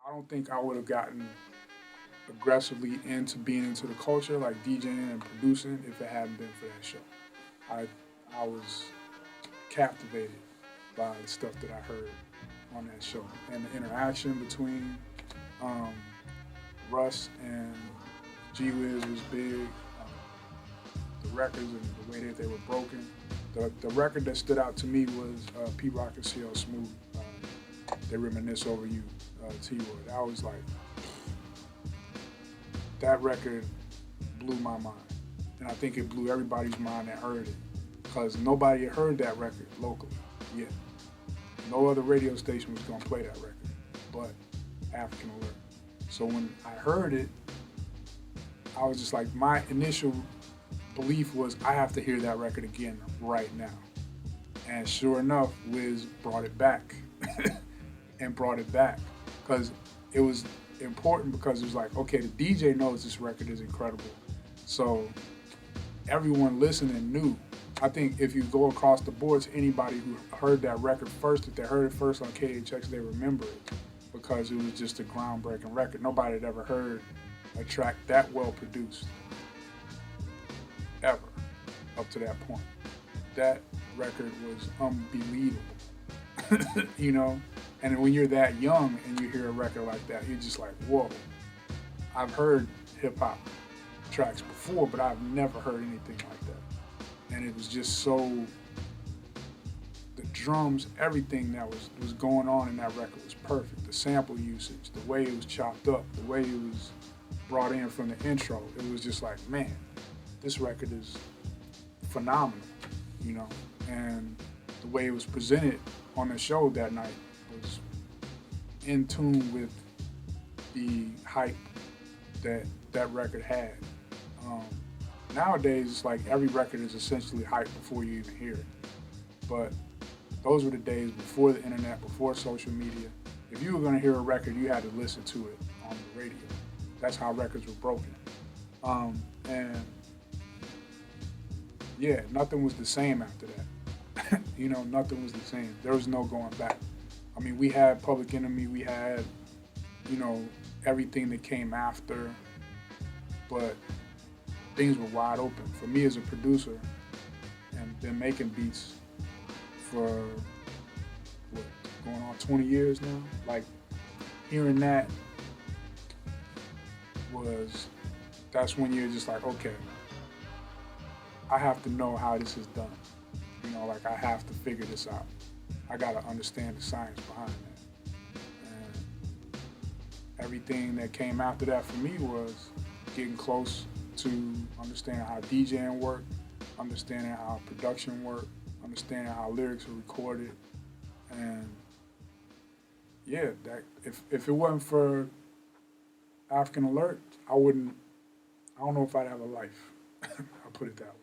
I don't think I would have gotten aggressively into being into the culture, like DJing and producing, if it hadn't been for that show. I I was captivated by the stuff that I heard on that show and the interaction between um, Russ and G.Wiz was big. The records and the way that they were broken. The record that stood out to me was P Rock and CL Smooth. They reminisce over you, T-Roy. I was like, that record blew my mind. And I think it blew everybody's mind that heard it. Because nobody had heard that record locally yet. No other radio station was going to play that record but African Alert. So when I heard it, I was just like, my initial belief was I have to hear that record again right now. And sure enough, Wiz brought it back and brought it back because it was important because it was like, okay, the DJ knows this record is incredible. So everyone listening knew. I think if you go across the board to anybody who heard that record first, if they heard it first on KDHX, they remember it because it was just a groundbreaking record. Nobody had ever heard a track that well produced ever up to that point. That record was unbelievable, you know? And when you're that young and you hear a record like that, you're just like, whoa. I've heard hip hop tracks before, but I've never heard anything like that. And it was just so, the drums, everything that was going on in that record was perfect. The sample usage, the way it was chopped up, the way it was brought in from the intro, it was just like, man, this record is phenomenal, you know? And the way it was presented on the show that night was in tune with the hype that that record had. Nowadays, it's like every record is essentially hype before you even hear it. But those were the days before the internet, before social media. If you were going to hear a record, you had to listen to it on the radio. That's how records were broken. And yeah, nothing was the same after that. You know, nothing was the same. There was no going back. I mean, we had Public Enemy, we had, you know, everything that came after, but things were wide open. For me as a producer, and been making beats for, what, going on 20 years now? Like, hearing that that's when you're just like, okay, I have to know how this is done. You know, like I have to figure this out. I gotta understand the science behind that. And everything that came after that for me was getting close to understanding how DJing worked, understanding how production worked, understanding how lyrics are recorded. And yeah, that if it wasn't for African Alert, I don't know if I'd have a life. I'll put it that way.